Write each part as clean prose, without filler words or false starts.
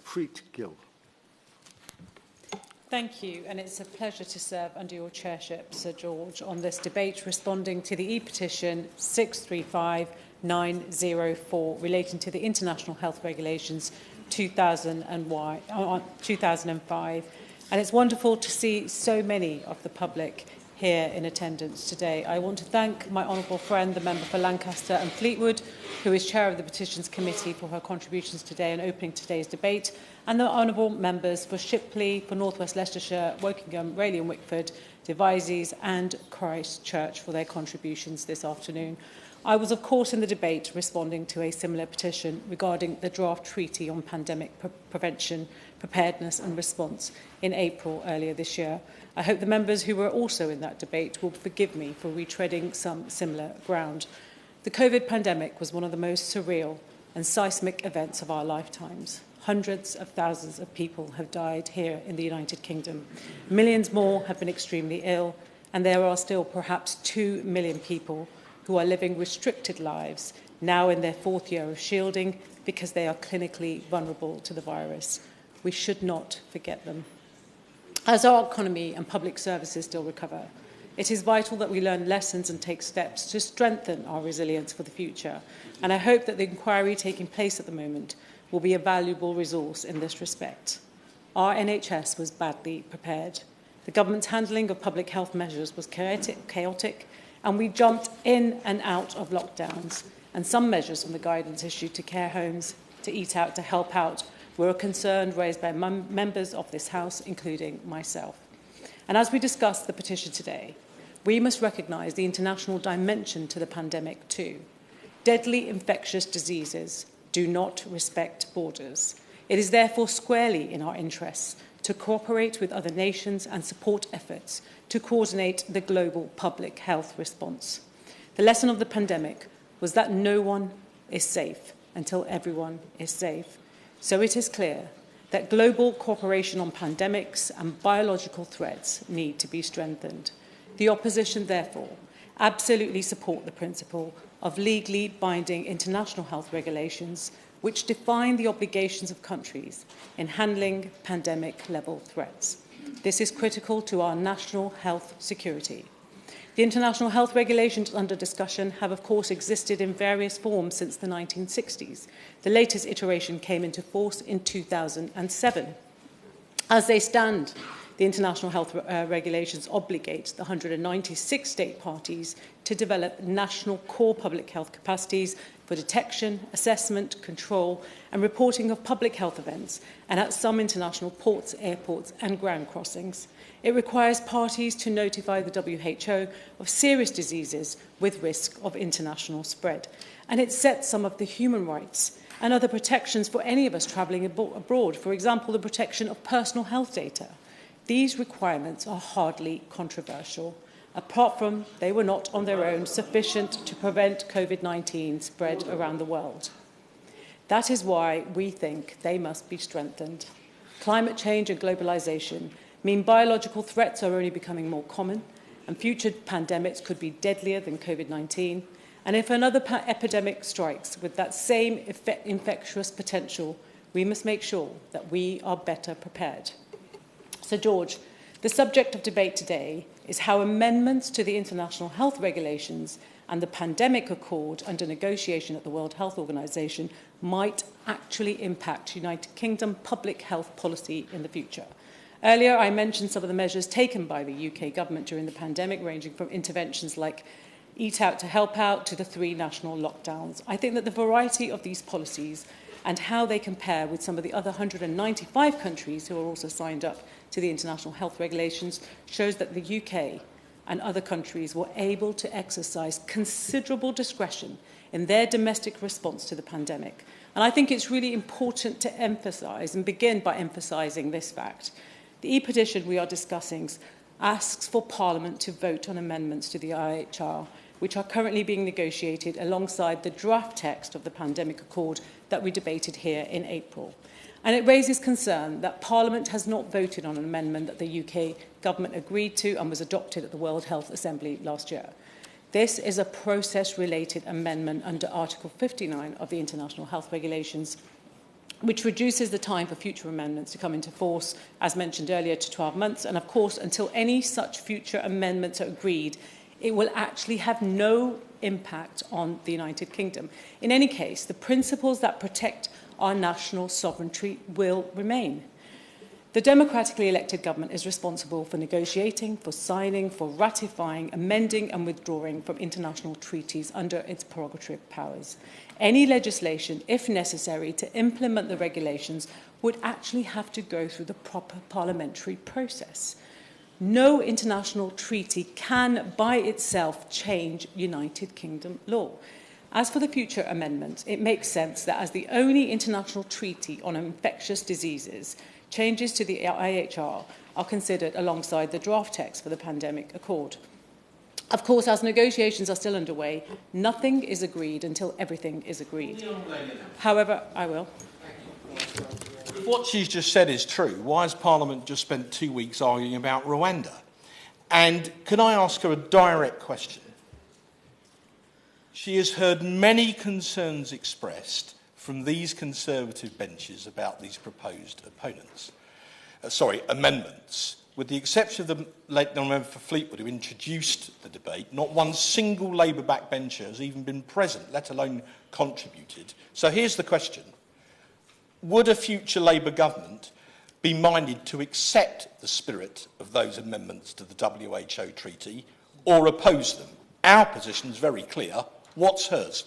Preet Gill. Thank you, and it's a pleasure to serve under your chairship, Sir George, on this debate responding to the e-petition 635904 relating to the International Health Regulations 2005. And it's wonderful to see so many of the public here in attendance today. I want to thank my honourable friend, the member for Lancaster and Fleetwood, who is chair of the Petitions Committee, for her contributions today and opening today's debate, and the honourable members for Shipley, for North West Leicestershire, Wokingham, Rayleigh and Wickford, Devizes and Christchurch for their contributions this afternoon. I was, of course, in the debate responding to a similar petition regarding the draft treaty on pandemic prevention, preparedness and response in April earlier this year. I hope the members who were also in that debate will forgive me for retreading some similar ground. The COVID pandemic was one of the most surreal and seismic events of our lifetimes. Hundreds of thousands of people have died here in the United Kingdom. Millions more have been extremely ill, and there are still perhaps 2 million people who are living restricted lives, now in their 4th year of shielding, because they are clinically vulnerable to the virus. We should not forget them. As our economy and public services still recover, it is vital that we learn lessons and take steps to strengthen our resilience for the future. And I hope that the inquiry taking place at the moment will be a valuable resource in this respect. Our NHS was badly prepared. The government's handling of public health measures was chaotic, and we jumped in and out of lockdowns. And some measures from the guidance issued to care homes, to Eat Out, to Help Out, were a concern raised by members of this House, including myself. And as we discuss the petition today, we must recognise the international dimension to the pandemic too. Deadly infectious diseases do not respect borders. It is therefore squarely in our interests to cooperate with other nations and support efforts to coordinate the global public health response. The lesson of the pandemic was that no one is safe until everyone is safe. So it is clear that global cooperation on pandemics and biological threats need to be strengthened. The opposition, therefore, absolutely support the principle of legally binding international health regulations which define the obligations of countries in handling pandemic-level threats. This is critical to our national health security. The international health regulations under discussion have, of course, existed in various forms since the 1960s. The latest iteration came into force in 2007. As they stand, the international health regulations obligate the 196 state parties to develop national core public health capacities for detection, assessment, control and reporting of public health events, and at some international ports, airports and ground crossings. It requires parties to notify the WHO of serious diseases with risk of international spread. And it sets some of the human rights and other protections for any of us travelling abroad, for example, the protection of personal health data. These requirements are hardly controversial, apart from they were not on their own sufficient to prevent COVID-19 spread around the world. That is why we think they must be strengthened. Climate change and globalisation mean biological threats are only becoming more common, and future pandemics could be deadlier than COVID-19. And if another epidemic strikes with that same infectious potential, we must make sure that we are better prepared. Sir George, the subject of debate today is how amendments to the international health regulations and the pandemic accord under negotiation at the World Health Organization might actually impact United Kingdom public health policy in the future. Earlier, I mentioned some of the measures taken by the UK government during the pandemic, ranging from interventions like Eat Out to Help Out to the 3 national lockdowns. I think that the variety of these policies and how they compare with some of the other 195 countries who are also signed up to the international health regulations shows that the UK and other countries were able to exercise considerable discretion in their domestic response to the pandemic. And I think it's really important to emphasise and begin by emphasising this fact. The e-petition we are discussing asks for Parliament to vote on amendments to the IHR, which are currently being negotiated alongside the draft text of the Pandemic Accord that we debated here in April. And it raises concern that Parliament has not voted on an amendment that the UK government agreed to and was adopted at the World Health Assembly last year. This is a process-related amendment under Article 59 of the International Health Regulations, which reduces the time for future amendments to come into force, as mentioned earlier, to 12 months. And of course, until any such future amendments are agreed, it will actually have no impact on the United Kingdom. In any case, the principles that protect our national sovereignty will remain. The democratically elected government is responsible for negotiating, for signing, for ratifying, amending and withdrawing from international treaties under its prerogative powers. Any legislation, if necessary, to implement the regulations would actually have to go through the proper parliamentary process. No international treaty can by itself change United Kingdom law. As for the future amendments, it makes sense that as the only international treaty on infectious diseases, changes to the IHR are considered alongside the draft text for the pandemic accord. Of course, as negotiations are still underway, nothing is agreed until everything is agreed. However, I will. If what she's just said is true, why has Parliament just spent 2 weeks arguing about Rwanda? And can I ask her a direct question? She has heard many concerns expressed from these Conservative benches about these proposed amendments. With the exception of the late member for Fleetwood, who introduced the debate, not one single Labour backbencher has even been present, let alone contributed. So here's the question. Would a future Labour government be minded to accept the spirit of those amendments to the WHO treaty or oppose them? Our position is very clear. What's hers?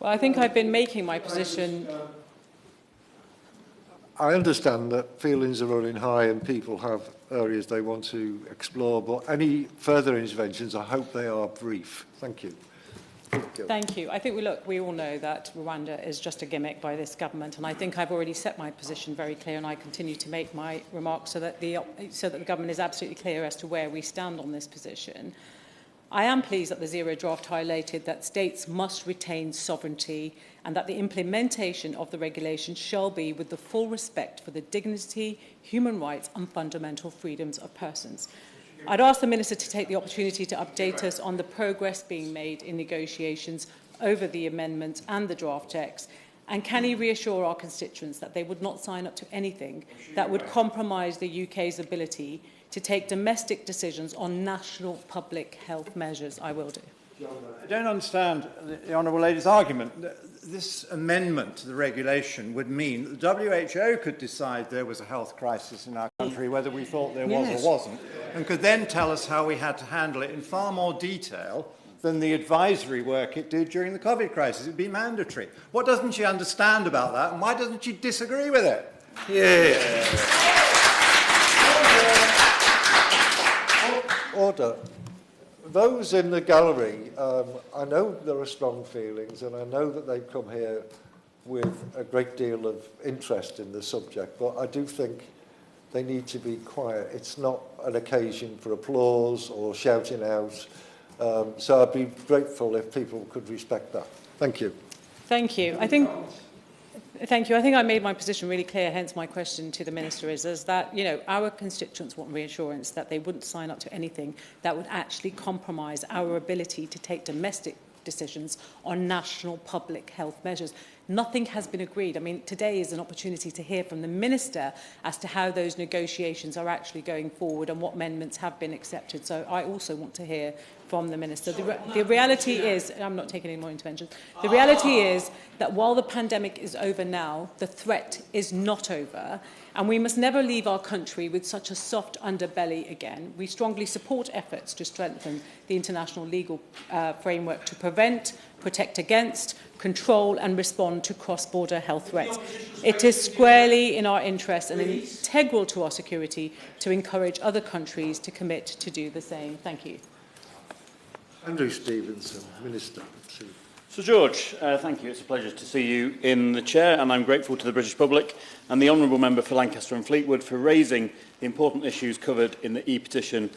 Well, I think I've been making my position. I understand that feelings are running high and people have areas they want to explore, but any further interventions, I hope they are brief. Thank you. Thank you. I think we all know that Rwanda is just a gimmick by this government, and I think I've already set my position very clear, and I continue to make my remarks so that the government is absolutely clear as to where we stand on this position. I am pleased that the Zero Draft highlighted that states must retain sovereignty and that the implementation of the regulation shall be with the full respect for the dignity, human rights and fundamental freedoms of persons. I'd ask the Minister to take the opportunity to update us on the progress being made in negotiations over the amendments and the draft text, and can he reassure our constituents that they would not sign up to anything that would compromise the UK's ability to take domestic decisions on national public health measures? I will do. I don't understand the Honourable Lady's argument. This amendment to the regulation would mean that the WHO could decide there was a health crisis in our country, whether we thought there was or wasn't, and could then tell us how we had to handle it in far more detail than the advisory work it did during the COVID crisis. It would be mandatory. What doesn't she understand about that, and why doesn't she disagree with it? Order. Those in the gallery, I know there are strong feelings, and I know that they've come here with a great deal of interest in the subject, but I do think they need to be quiet. It's not an occasion for applause or shouting out. So I'd be grateful if people could respect that. Thank you. Thank you. Thank you. I think I made my position really clear, hence my question to the Minister is that, our constituents want reassurance that they wouldn't sign up to anything that would actually compromise our ability to take domestic decisions on national public health measures. Nothing has been agreed. I mean, today is an opportunity to hear from the Minister as to how those negotiations are actually going forward and what amendments have been accepted. So I also want to hear from the Minister. The reality is, I'm not taking any more interventions, the reality is that while the pandemic is over now, the threat is not over, and we must never leave our country with such a soft underbelly again. We strongly support efforts to strengthen the international legal framework to prevent, protect against, control and respond to cross-border health threats. It is squarely in our interest and integral to our security to encourage other countries to commit to do the same. Thank you. Andrew Stevenson, Minister. Sir George, thank you. It's a pleasure to see you in the chair, and I'm grateful to the British public and the honourable member for Lancaster and Fleetwood for raising the important issues covered in the e-petition